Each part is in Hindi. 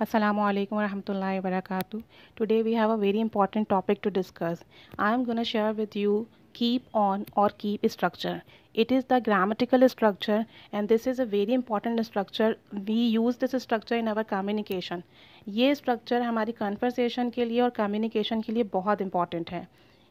Assalamu alaikum warahmatullahi wabarakatuh. Today we have a very important topic to discuss. I am going to share with you keep on or keep structure. It is the grammatical structure and this is a very important structure. We use this structure in our communication. ये structure हमारी conversation के लिए और communication के लिए बहुत important है.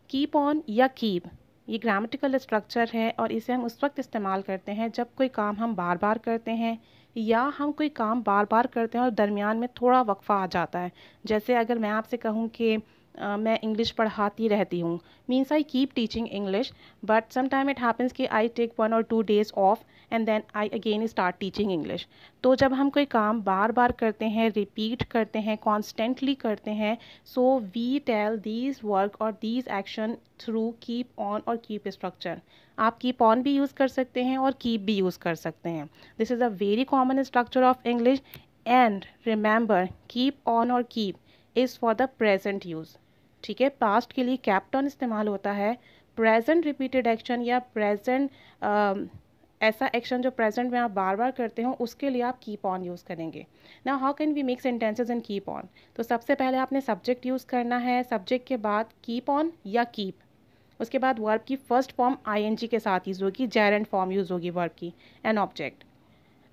Keep on या keep ये ग्रामेटिकल स्ट्रक्चर है और इसे हम उस वक्त इस्तेमाल करते हैं जब कोई काम हम बार बार करते हैं या हम कोई काम बार बार करते हैं और दरमियान में थोड़ा वक्फ़ा आ जाता है। जैसे अगर मैं आपसे कहूँ कि मैं इंग्लिश पढ़ाती रहती हूँ, means I keep teaching English, but some time it happens कि I take 1 or 2 days off and then I again start teaching English. तो जब हम कोई काम बार बार करते हैं, रिपीट करते हैं, कॉन्स्टेंटली करते हैं, so we tell these work और these action through keep on और कीप स्ट्रक्चर। आप कीप ऑन भी यूज़ कर सकते हैं और कीप भी यूज़ कर सकते हैं। This is a very common structure of English and remember keep on और keep is for the present use. ठीक है, पास्ट के लिए केप्ट ऑन इस्तेमाल होता है, प्रेजेंट रिपीटेड एक्शन या प्रेजेंट ऐसा एक्शन जो प्रेजेंट में आप बार बार करते हो उसके लिए आप कीप ऑन यूज़ करेंगे। Now how can we make sentences in keep on? तो सबसे पहले आपने सब्जेक्ट यूज़ करना है, सब्जेक्ट के बाद कीप ऑन या कीप, उसके बाद वर्ब की फर्स्ट फॉर्म आईएनजी के साथ यूज़ होगी, जेरेंट फॉर्म यूज़ होगी वर्ब की, एन ऑब्जेक्ट।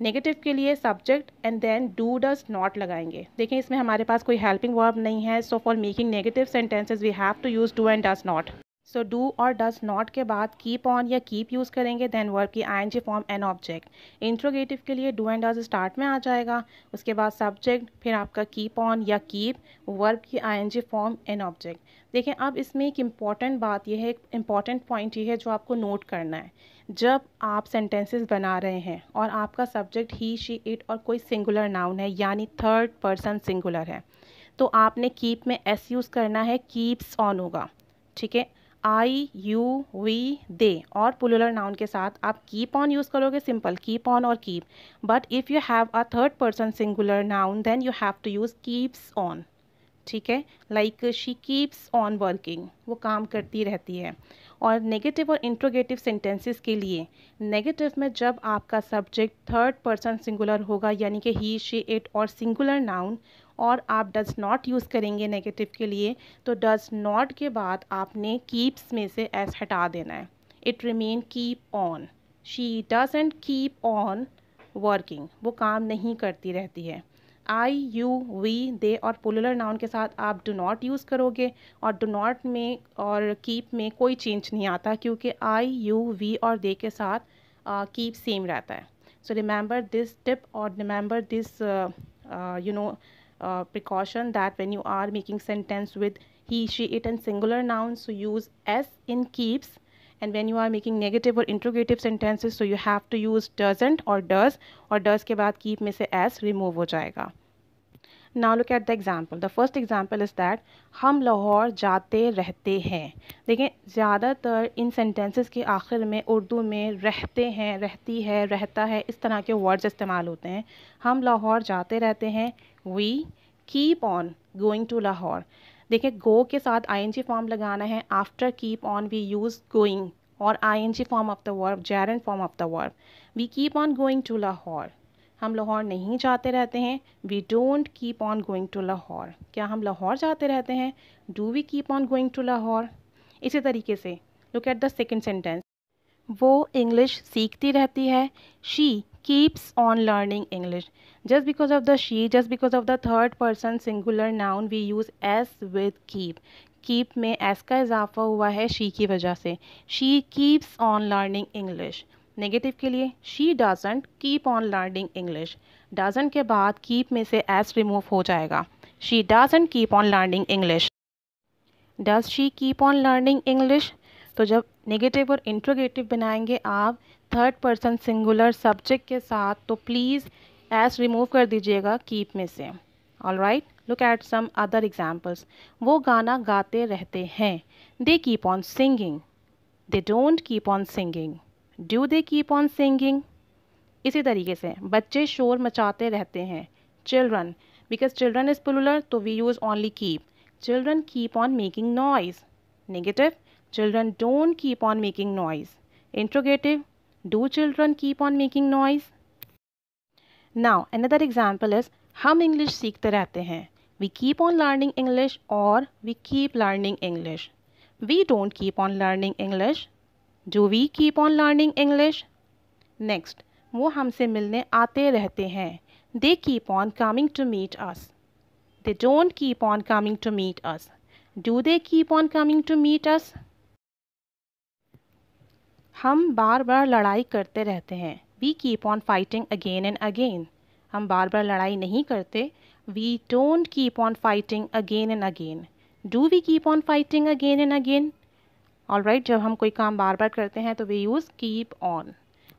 नेगेटिव के लिए subject and then do does not लगाएंगे। देखें इसमें हमारे पास कोई हेल्पिंग वर्ब नहीं है, so for making negative sentences we have to use do and does not. So do और डज नॉट के बाद कीप ऑन या कीप यूज़ करेंगे, देन वर्ब की ING form an object. Interrogative के लिए डू एंड डज स्टार्ट में आ जाएगा, उसके बाद सब्जेक्ट, फिर आपका कीप ऑन या कीप, वर्ब की आईएनजी फॉर्म एन ऑब्जेक्ट। देखें अब इसमें एक इम्पॉर्टेंट बात यह है, एक इम्पॉर्टेंट पॉइंट ये है जो आपको नोट करना है। जब आप सेंटेंसेस बना रहे हैं और आपका सब्जेक्ट ही, शी, इट और कोई सिंगुलर नाउन है यानी थर्ड पर्सन सिंगुलर है, तो आपने कीप में एस यूज़ करना है, कीप्स ऑन होगा। ठीक है, आई, यू, वी, दे और प्लूरल नाउन के साथ आप कीप ऑन यूज़ करोगे, सिंपल कीप ऑन और keep. But if you have a third person singular noun then you have to use keeps on. ठीक है, like she keeps on working, वो काम करती रहती है। और नेगेटिव और इंट्रोगेटिव सेंटेंसेस के लिए नेगेटिव में जब आपका सब्जेक्ट थर्ड पर्सन सिंगुलर होगा यानी कि ही, शी, इट और सिंगुलर नाउन और आप डज नॉट यूज़ करेंगे नेगेटिव के लिए, तो डज नॉट के बाद आपने कीप्स में से एस हटा देना है। It remain keep on. She doesn't keep on working, वो काम नहीं करती रहती है। आई, यू, वी, दे और प्लूरल नाउन के साथ आप डू नॉट यूज़ करोगे और डू नॉट में और कीप में कोई चेंज नहीं आता क्योंकि आई, यू, वी और दे के साथ कीप सेम रहता है। सो रिमेंबर दिस टिप और remember this precaution that when you are making sentence with he, she, it and singular nouns, so use s in keeps, and when you are making negative or interrogative sentences so you have to use doesn't or does, और does के बाद keep में से s remove हो जाएगा। Now look at the example. The first example is that हम लाहौर जाते रहते हैं। देखें ज़्यादातर इन सेंटेंसेस के आखिर में उर्दू में रहते हैं, रहती है, रहता है, इस तरह के वर्ड्स इस्तेमाल होते हैं। हम लाहौर जाते रहते हैं, we keep on going to Lahore. देखें गो के साथ आईएनजी फॉर्म लगाना है, after keep on we use going और ING form of the verb, gerund form of the verb. We keep on going to Lahore, हम लाहौर नहीं जाते रहते हैं, we don't keep on going to Lahore. क्या हम लाहौर जाते रहते हैं? Do we keep on going to Lahore? इसी तरीके से look at the second sentence, वो इंग्लिश सीखती रहती है, she keeps on learning English. Just because of the she, just because of the third person singular noun we use S with keep. Keep में एस का इजाफा हुआ है शी की वजह से। She keeps on learning English. Negative के लिए she doesn't keep on learning English. Doesn't के बाद कीप में से एस रिमूव हो जाएगा, she doesn't keep on learning English. Does she keep on learning English? तो जब नेगेटिव और इंट्रोगेटिव बनाएंगे आप थर्ड पर्सन सिंगुलर सब्जेक्ट के साथ तो प्लीज़ एस रिमूव कर दीजिएगा कीप में से। All right, look at some other examples. वो गाना गाते रहते हैं, they keep on singing, they don't keep on singing, do they keep on singing. इसी तरीके से बच्चे शोर मचाते रहते हैं, children, because children is plural तो we use only keep. Children keep on making noise. Negative, children don't keep on making noise. Interrogative, do children keep on making noise? Now another example is हम इंग्लिश सीखते रहते हैं। We keep on learning English और we keep learning English. We don't keep on learning English. Do we keep on learning English? Next, वो हमसे मिलने आते रहते हैं। They keep on coming to meet us. They don't keep on coming to meet us. Do they keep on coming to meet us? हम बार बार लड़ाई करते रहते हैं। We keep on fighting again and again. हम बार बार लड़ाई नहीं करते। We don't keep on fighting again and again. Do we keep on fighting again and again? Alright, जब हम कोई काम बार बार करते हैं तो वी यूज़ कीप ऑन।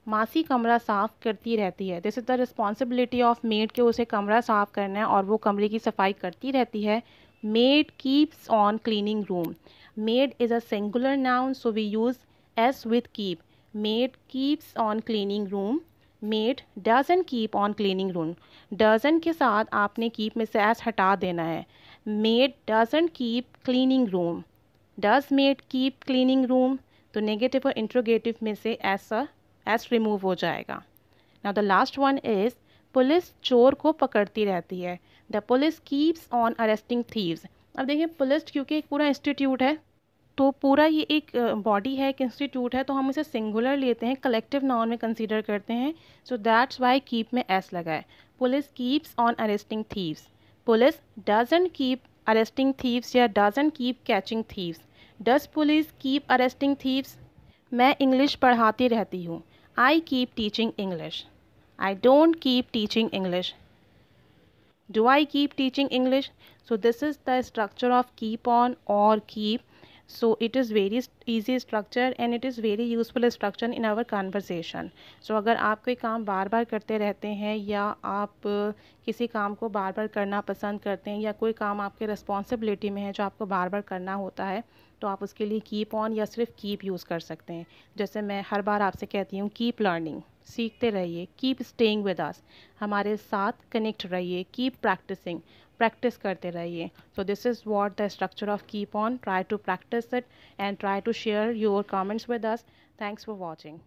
मासी कमरा साफ़ करती रहती है। This is the responsibility of made कि उसे कमरा साफ़ करना है और वो कमरे की सफाई करती रहती है। Maid keeps on cleaning room. Maid is a singular noun, so we use S with keep. Maid keeps on cleaning room. Maid doesn't keep on cleaning room. Doesn't के साथ आपने कीप में से एस हटा देना है। Maid doesn't keep cleaning room. Does maid keep cleaning room? तो नेगेटिव और इंट्रोगेटिव में से एस रिमूव हो जाएगा। Now the last one is police चोर को पकड़ती रहती है। The police keeps on arresting thieves. अब देखिए, पुलिस क्योंकि एक पूरा इंस्टीट्यूट है, तो पूरा ये एक बॉडी है, एक इंस्टीट्यूट है, तो हम इसे सिंगुलर लेते हैं, कलेक्टिव नाउन में कंसीडर करते हैं। सो दैट्स वाई कीप में एस लगा है। Police keeps on arresting thieves. Police doesn't keep arresting thieves या doesn't keep catching thieves. Does police keep arresting thieves? मैं इंग्लिश पढ़ाती रहती हूँ। I keep teaching English. I don't keep teaching English. Do I keep teaching English? So this is the structure of keep on or keep. So it is very easy structure and it is very useful structure in our conversation. So अगर आप कोई काम बार बार करते रहते हैं या आप किसी काम को बार बार करना पसंद करते हैं या कोई काम आपके रिस्पॉन्सिबिलिटी में है जो आपको बार बार करना होता है, तो आप उसके लिए कीप ऑन या सिर्फ कीप यूज़ कर सकते हैं। जैसे मैं हर बार आपसे कहती हूँ कीप लर्निंग, सीखते रहिए। कीप स्टेइंग विद अस, हमारे साथ कनेक्ट रहिए। कीप प्रैक्टिसिंग, प्रैक्टिस करते रहिए। So this is what the structure of keep on. Try to practice it and try to share your comments with us. Thanks for watching.